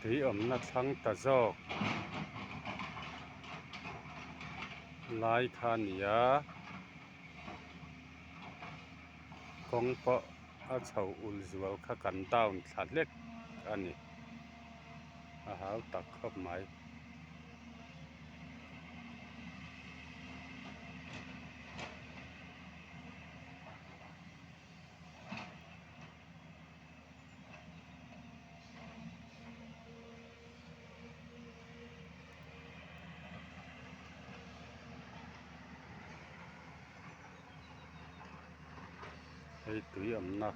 tui awmna thlang ta zawk lai kha ni a kawng pawh a chho ul zual kha kan down thla hlek ani a hau tak khawp mai hei tui awmna